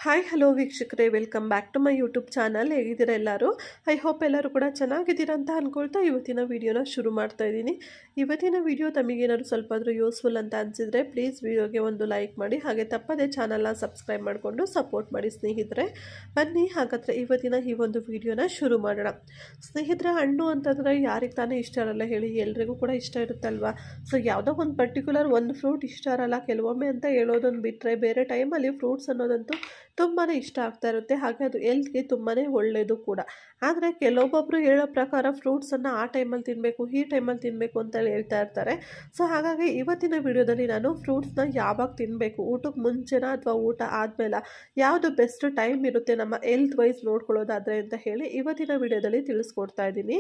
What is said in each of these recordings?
Hi hello ವೀಕ್ಷಕರೇ, welcome back to my YouTube channel. ಹೇಗಿದ್ದೀರಾ ಎಲ್ಲರೂ? ಐ ಹೋಪ್ ಎಲ್ಲರೂ ಕೂಡ ಚೆನ್ನಾಗಿದ್ದೀರಾ ಅಂತ ಅಂದ್ಕೊಳ್ತಾ ಇವತ್ತಿನ ವಿಡಿಯೋನ ಶುರು ಮಾಡ್ತಾ ಇದ್ದೀನಿ. ಇವತ್ತಿನ ವಿಡಿಯೋ ತಮಗೇನಾದ್ರು ಸ್ವಲ್ಪ ಆದರೂ ಯೂಸ್ಫುಲ್ ಅಂತ ಅನಿಸಿದರೆ ಪ್ಲೀಸ್ ವಿಡಿಯೋಗೆ ಒಂದು ಲೈಕ್ ಮಾಡಿ, ಹಾಗೆ ತಪ್ಪದೇ ಚಾನಲ್ನ ಸಬ್ಸ್ಕ್ರೈಬ್ ಮಾಡಿಕೊಂಡು ಸಪೋರ್ಟ್ ಮಾಡಿ ಸ್ನೇಹಿತರೆ. ಬನ್ನಿ ಹಾಗಾದರೆ ಇವತ್ತಿನ ಈ ಒಂದು ವಿಡಿಯೋನ ಶುರು ಮಾಡೋಣ. ಸ್ನೇಹಿತರೆ, ಹಣ್ಣು ಅಂತಂದರೆ ಯಾರಿಗೆ ತಾನೇ ಇಷ್ಟ ಇರಲ್ಲ ಹೇಳಿ? ಎಲ್ರಿಗೂ ಕೂಡ ಇಷ್ಟ ಇರುತ್ತಲ್ವಾ? ಸೊ ಯಾವುದೋ ಒಂದು ಪರ್ಟಿಕ್ಯುಲರ್ ಒಂದು ಫ್ರೂಟ್ ಇಷ್ಟ ಇರಲ್ಲ, ಕೆಲವೊಮ್ಮೆ ಅಂತ ಹೇಳೋದನ್ನು ಬಿಟ್ಟರೆ ಬೇರೆ ಟೈಮಲ್ಲಿ ಫ್ರೂಟ್ಸ್ ಅನ್ನೋದಂತೂ ತುಂಬಾ ಇಷ್ಟ ಆಗ್ತಾ ಇರುತ್ತೆ. ಹಾಗೆ ಅದು ಹೆಲ್ತ್ಗೆ ತುಂಬಾ ಒಳ್ಳೆಯದು ಕೂಡ. ಆದರೆ ಕೆಲವೊಬ್ಬೊಬ್ಬರು ಹೇಳೋ ಪ್ರಕಾರ ಫ್ರೂಟ್ಸನ್ನು ಆ ಟೈಮಲ್ಲಿ ತಿನ್ನಬೇಕು, ಈ ಟೈಮಲ್ಲಿ ತಿನ್ನಬೇಕು ಅಂತ ಹೇಳ್ತಾ ಇರ್ತಾರೆ. ಸೊ ಹಾಗಾಗಿ ಇವತ್ತಿನ ವಿಡಿಯೋದಲ್ಲಿ ನಾನು ಫ್ರೂಟ್ಸ್ನ ಯಾವಾಗ ತಿನ್ನಬೇಕು, ಊಟಕ್ಕೆ ಮುಂಚೆನ ಅಥವಾ ಊಟ ಆದಮೇಲೆ ಯಾವುದು ಬೆಸ್ಟ್ ಟೈಮ್ ಇರುತ್ತೆ ನಮ್ಮ ಹೆಲ್ತ್ ವೈಸ್ ನೋಡ್ಕೊಳ್ಳೋದಾದರೆ ಅಂತ ಹೇಳಿ ಇವತ್ತಿನ ವಿಡಿಯೋದಲ್ಲಿ ತಿಳಿಸ್ಕೊಡ್ತಾ ಇದ್ದೀನಿ.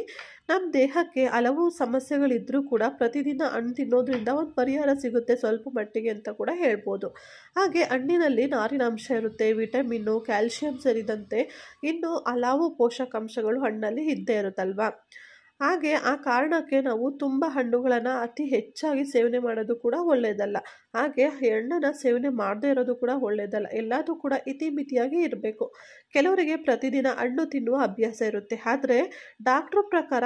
ನಮ್ಮ ದೇಹಕ್ಕೆ ಹಲವು ಸಮಸ್ಯೆಗಳಿದ್ದರೂ ಕೂಡ ಪ್ರತಿದಿನ ಹಣ್ಣು ತಿನ್ನೋದ್ರಿಂದ ಒಂದು ಪರಿಹಾರ ಸಿಗುತ್ತೆ ಸ್ವಲ್ಪ ಮಟ್ಟಿಗೆ ಅಂತ ಕೂಡ ಹೇಳ್ಬೋದು. ಹಾಗೆ ಹಣ್ಣಿನಲ್ಲಿ ನಾರಿನಾಂಶ ಇರುತ್ತೆ, ವಿಟಮಿನ್ನು, ಕ್ಯಾಲ್ಶಿಯಂ ಸೇರಿದಂತೆ ಇನ್ನು ಹಲವು ಪೋಷಕಾಂಶಗಳು ಹಣ್ಣಲ್ಲಿ ಇದ್ದೇ ಇರುತ್ತಲ್ವಾ. ಹಾಗೆ ಆ ಕಾರಣಕ್ಕೆ ನಾವು ತುಂಬ ಹಣ್ಣುಗಳನ್ನು ಅತಿ ಹೆಚ್ಚಾಗಿ ಸೇವನೆ ಮಾಡೋದು ಕೂಡ ಒಳ್ಳೆಯದಲ್ಲ. ಹಾಗೆ ಹಣ್ಣನ್ನು ಸೇವನೆ ಮಾಡದೇ ಇರೋದು ಕೂಡ ಒಳ್ಳೆಯದಲ್ಲ. ಎಲ್ಲದೂ ಕೂಡ ಇತಿಮಿತಿಯಾಗಿ ಇರಬೇಕು. ಕೆಲವರಿಗೆ ಪ್ರತಿದಿನ ಹಣ್ಣು ತಿನ್ನುವ ಅಭ್ಯಾಸ ಇರುತ್ತೆ. ಆದರೆ ಡಾಕ್ಟ್ರ ಪ್ರಕಾರ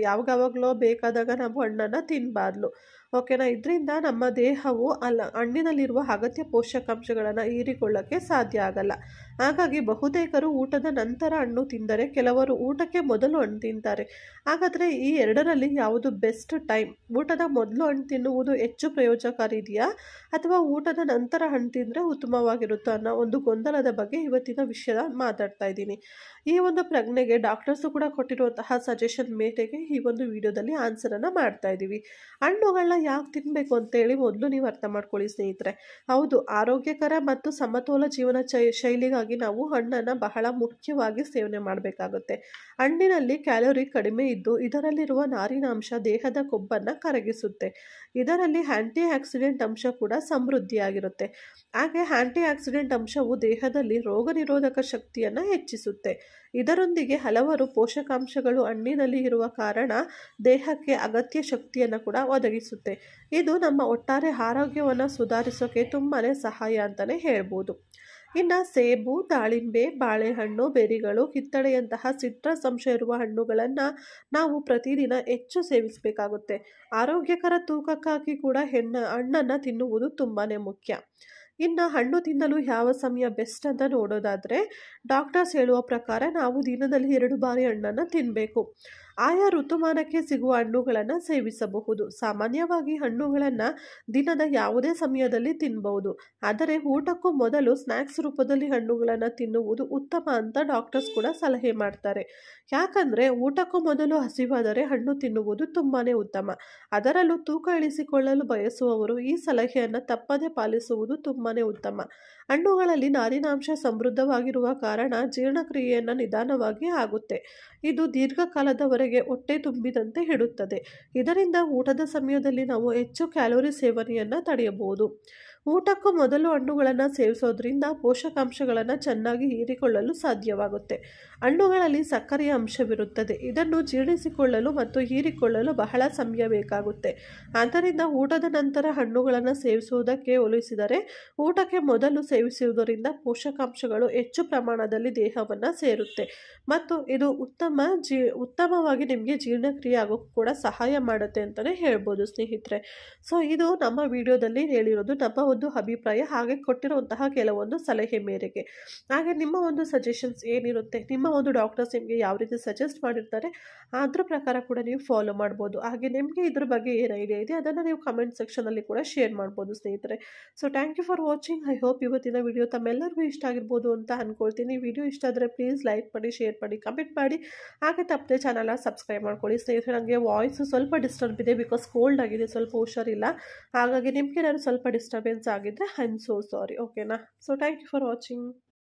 ಯಾವಾಗಲೋ ಬೇಕಾದಾಗ ನಾವು ಹಣ್ಣನ್ನು ತಿನ್ನಬಾರ್ದು. ಓಕೆನಾ? ಇದರಿಂದ ನಮ್ಮ ದೇಹವು ಹಣ್ಣಿನಲ್ಲಿರುವ ಅಗತ್ಯ ಪೋಷಕಾಂಶಗಳನ್ನು ಹೀರಿಕೊಳ್ಳೋಕ್ಕೆ ಸಾಧ್ಯ ಆಗಲ್ಲ. ಹಾಗಾಗಿ ಬಹುತೇಕರು ಊಟದ ನಂತರ ಹಣ್ಣು ತಿಂದರೆ, ಕೆಲವರು ಊಟಕ್ಕೆ ಮೊದಲು ಹಣ್ಣು ತಿಂತಾರೆ. ಹಾಗಾದರೆ ಈ ಎರಡರಲ್ಲಿ ಯಾವುದು ಬೆಸ್ಟ್ ಟೈಮ್? ಊಟದ ಮೊದಲು ಹಣ್ಣು ತಿನ್ನುವುದು ಹೆಚ್ಚು ಪ್ರಯೋಜನಕಾರಿ ಇದೆಯಾ, ಅಥವಾ ಊಟದ ನಂತರ ಹಣ್ಣು ತಿಂದರೆ ಉತ್ತಮವಾಗಿರುತ್ತೋ ಅನ್ನೋ ಒಂದು ಗೊಂದಲದ ಬಗ್ಗೆ ಇವತ್ತಿನ ವಿಷಯ ಮಾತಾಡ್ತಾ ಇದ್ದೀನಿ. ಈ ಒಂದು ಪ್ರಜ್ಞೆಗೆ ಡಾಕ್ಟರ್ಸು ಕೂಡ ಕೊಟ್ಟಿರುವಂತಹ ಸಜೆಷನ್ ಮೇರೆಗೆ ಈ ಒಂದು ವಿಡಿಯೋದಲ್ಲಿ ಆನ್ಸರನ್ನು ಮಾಡ್ತಾ ಇದ್ದೀವಿ. ಹಣ್ಣುಗಳನ್ನ ಯಾಕೆ ತಿನ್ನಬೇಕು ಅಂತೇಳಿ ಮೊದಲು ನೀವು ಅರ್ಥ ಮಾಡ್ಕೊಳ್ಳಿ ಸ್ನೇಹಿತರೆ. ಹೌದು, ಆರೋಗ್ಯಕರ ಮತ್ತು ಸಮತೋಲ ಜೀವನ ಶೈಲಿಗಾಗಿ ನಾವು ಹಣ್ಣನ್ನು ಬಹಳ ಮುಖ್ಯವಾಗಿ ಸೇವನೆ ಮಾಡಬೇಕಾಗುತ್ತೆ. ಹಣ್ಣಿನಲ್ಲಿ ಕ್ಯಾಲೋರಿ ಕಡಿಮೆ ಇದ್ದು ಇದರಲ್ಲಿರುವ ನಾರಿನಾಂಶ ದೇಹದ ಕೊಬ್ಬನ್ನು ಕರಗಿಸುತ್ತೆ. ಇದರಲ್ಲಿ ಆಂಟಿ ಆಕ್ಸಿಡೆಂಟ್ ಅಂಶ ಕೂಡ ಸಮೃದ್ಧಿಯಾಗಿರುತ್ತೆ. ಹಾಗೆ ಆಂಟಿ ಆಕ್ಸಿಡೆಂಟ್ ಅಂಶವು ದೇಹದಲ್ಲಿ ರೋಗ ನಿರೋಧಕ ಶಕ್ತಿಯನ್ನು ಹೆಚ್ಚಿಸುತ್ತೆ. ಇದರೊಂದಿಗೆ ಹಲವಾರು ಪೋಷಕಾಂಶಗಳು ಹಣ್ಣಿನಲ್ಲಿ ಇರುವ ಕಾರಣ ದೇಹಕ್ಕೆ ಅಗತ್ಯ ಶಕ್ತಿಯನ್ನು ಕೂಡ ಒದಗಿಸುತ್ತೆ. ಇದು ನಮ್ಮ ಒಟ್ಟಾರೆ ಆರೋಗ್ಯವನ್ನು ಸುಧಾರಿಸೋಕೆ ತುಂಬಾ ಸಹಾಯ ಅಂತಲೇ ಹೇಳ್ಬೋದು. ಇನ್ನು ಸೇಬು, ದಾಳಿಂಬೆ, ಬಾಳೆಹಣ್ಣು, ಬೆರಿಗಳು, ಕಿತ್ತಳೆಯಂತಹ ಸಿಟ್ರಸ್ ಅಂಶ ಇರುವ ಹಣ್ಣುಗಳನ್ನು ನಾವು ಪ್ರತಿದಿನ ಹೆಚ್ಚು ಸೇವಿಸಬೇಕಾಗುತ್ತೆ. ಆರೋಗ್ಯಕರ ತೂಕಕ್ಕಾಗಿ ಕೂಡ ಹಣ್ಣನ್ನು ತಿನ್ನುವುದು ತುಂಬಾ ಮುಖ್ಯ. ಇನ್ನು ಹಣ್ಣು ತಿನ್ನಲು ಯಾವ ಸಮಯ ಬೆಸ್ಟ್ ಅಂತ ನೋಡೋದಾದರೆ, ಡಾಕ್ಟರ್ಸ್ ಹೇಳುವ ಪ್ರಕಾರ ನಾವು ದಿನದಲ್ಲಿ 2 ಬಾರಿ ಹಣ್ಣನ್ನು ತಿನ್ನಬೇಕು. ಆಯಾ ಋತುಮಾನಕ್ಕೆ ಸಿಗುವ ಹಣ್ಣುಗಳನ್ನು ಸೇವಿಸಬಹುದು. ಸಾಮಾನ್ಯವಾಗಿ ಹಣ್ಣುಗಳನ್ನು ದಿನದ ಯಾವುದೇ ಸಮಯದಲ್ಲಿ ತಿನ್ನಬಹುದು. ಆದರೆ ಊಟಕ್ಕೂ ಮೊದಲು ಸ್ನ್ಯಾಕ್ಸ್ ರೂಪದಲ್ಲಿ ಹಣ್ಣುಗಳನ್ನು ತಿನ್ನುವುದು ಉತ್ತಮ ಅಂತ ಡಾಕ್ಟರ್ಸ್ ಕೂಡ ಸಲಹೆ ಮಾಡ್ತಾರೆ. ಯಾಕಂದರೆ ಊಟಕ್ಕೂ ಮೊದಲು ಹಸಿವಾದರೆ ಹಣ್ಣು ತಿನ್ನುವುದು ತುಂಬಾ ಉತ್ತಮ. ಅದರಲ್ಲೂ ತೂಕ ಇಳಿಸಿಕೊಳ್ಳಲು ಬಯಸುವವರು ಈ ಸಲಹೆಯನ್ನು ತಪ್ಪದೇ ಪಾಲಿಸುವುದು ತುಂಬಾ ಉತ್ತಮ. ಹಣ್ಣುಗಳಲ್ಲಿ ನಾರಿನಾಂಶ ಸಮೃದ್ಧವಾಗಿರುವ ಕಾರಣ ಜೀರ್ಣಕ್ರಿಯೆಯನ್ನು ನಿಧಾನವಾಗಿ ಆಗುತ್ತೆ. ಇದು ದೀರ್ಘಕಾಲದವರೆಗೆ ಹೊಟ್ಟೆ ತುಂಬಿದಂತೆ ಇಡುತ್ತದೆ. ಇದರಿಂದ ಊಟದ ಸಮಯದಲ್ಲಿ ನಾವು ಹೆಚ್ಚು ಕ್ಯಾಲೋರಿ ಸೇವನೆಯನ್ನು ತಡೆಯಬಹುದು. ಊಟಕ್ಕೂ ಮೊದಲು ಹಣ್ಣುಗಳನ್ನು ಸೇವಿಸೋದ್ರಿಂದ ಪೋಷಕಾಂಶಗಳನ್ನು ಚೆನ್ನಾಗಿ ಹೀರಿಕೊಳ್ಳಲು ಸಾಧ್ಯವಾಗುತ್ತೆ. ಹಣ್ಣುಗಳಲ್ಲಿ ಸಕ್ಕರೆಯ ಅಂಶವಿರುತ್ತದೆ. ಇದನ್ನು ಜೀರ್ಣಿಸಿಕೊಳ್ಳಲು ಮತ್ತು ಹೀರಿಕೊಳ್ಳಲು ಬಹಳ ಸಮಯ ಬೇಕಾಗುತ್ತೆ. ಆದ್ದರಿಂದ ಊಟದ ನಂತರ ಹಣ್ಣುಗಳನ್ನು ಸೇವಿಸುವುದಕ್ಕೆ ಹೋಲಿಸಿದರೆ ಊಟಕ್ಕೆ ಮೊದಲು ಸೇವಿಸುವುದರಿಂದ ಪೋಷಕಾಂಶಗಳು ಹೆಚ್ಚು ಪ್ರಮಾಣದಲ್ಲಿ ದೇಹವನ್ನು ಸೇರುತ್ತೆ ಮತ್ತು ಇದು ಉತ್ತಮವಾಗಿ ನಿಮಗೆ ಜೀರ್ಣಕ್ರಿಯೆ ಆಗೋಕ್ಕೂ ಕೂಡ ಸಹಾಯ ಮಾಡುತ್ತೆ ಅಂತಲೇ ಹೇಳ್ಬೋದು ಸ್ನೇಹಿತರೆ. ಸೊ ಇದು ನಮ್ಮ ವಿಡಿಯೋದಲ್ಲಿ ಹೇಳಿರೋದು ನಮ್ಮ ಒಂದು ಅಭಿಪ್ರಾಯ, ಹಾಗೆ ಕೊಟ್ಟಿರುವಂತಹ ಕೆಲವೊಂದು ಸಲಹೆ ಮೇರೆಗೆ. ಹಾಗೆ ನಿಮ್ಮ ಒಂದು ಸಜೆಷನ್ಸ್ ಏನಿರುತ್ತೆ, ನಿಮ್ಮ ಒಂದು ಡಾಕ್ಟರ್ಸ್ ನಿಮಗೆ ಯಾವ ರೀತಿ ಸಜೆಸ್ಟ್ ಮಾಡಿರ್ತಾರೆ ಅದ್ರ ಪ್ರಕಾರ ಕೂಡ ನೀವು ಫಾಲೋ ಮಾಡ್ಬೋದು. ಹಾಗೆ ನಿಮಗೆ ಇದ್ರ ಬಗ್ಗೆ ಏನು ಐಡಿಯಾ ಇದೆ ಅದನ್ನು ನೀವು ಕಮೆಂಟ್ ಸೆಕ್ಷನಲ್ಲಿ ಕೂಡ ಶೇರ್ ಮಾಡ್ಬೋದು ಸ್ನೇಹಿತರೆ. So thank you for watching. I hope ಇವತ್ತಿನ ವಿಡಿಯೋ ತಮ್ಮೆಲ್ಲರಿಗೂ ಇಷ್ಟ ಆಗಿರ್ಬೋದು ಅಂತ ಅಂದ್ಕೊಳ್ತೀನಿ. ವಿಡಿಯೋ ಇಷ್ಟ ಆದರೆ ಪ್ಲೀಸ್ ಲೈಕ್ ಮಾಡಿ, ಶೇರ್ ಮಾಡಿ, ಕಮೆಂಟ್ ಮಾಡಿ, ಹಾಗೆ ತಪ್ಪದೆ ಚಾನಲ್ನ ಸಬ್ಸ್ಕ್ರೈಬ್ ಮಾಡ್ಕೊಳ್ಳಿ ಸ್ನೇಹಿತರೆ. ನನಗೆ ವಾಯ್ಸು ಸ್ವಲ್ಪ ಡಿಸ್ಟರ್ಬ್ ಇದೆ, ಬಿಕಾಸ್ ಕೋಲ್ಡ್ ಆಗಿದೆ, ಸ್ವಲ್ಪ ಹುಷಾರಿಲ್ಲ. ಹಾಗಾಗಿ ನಿಮಗೆ ನಾನು ಸ್ವಲ್ಪ ಡಿಸ್ಟರ್ಬೆನ್ಸ್ ಆಗಿದ್ದರೆ ಐ ಆಮ್ ಸೋ ಸಾರಿ. ಓಕೆನಾ? So thank you for watching.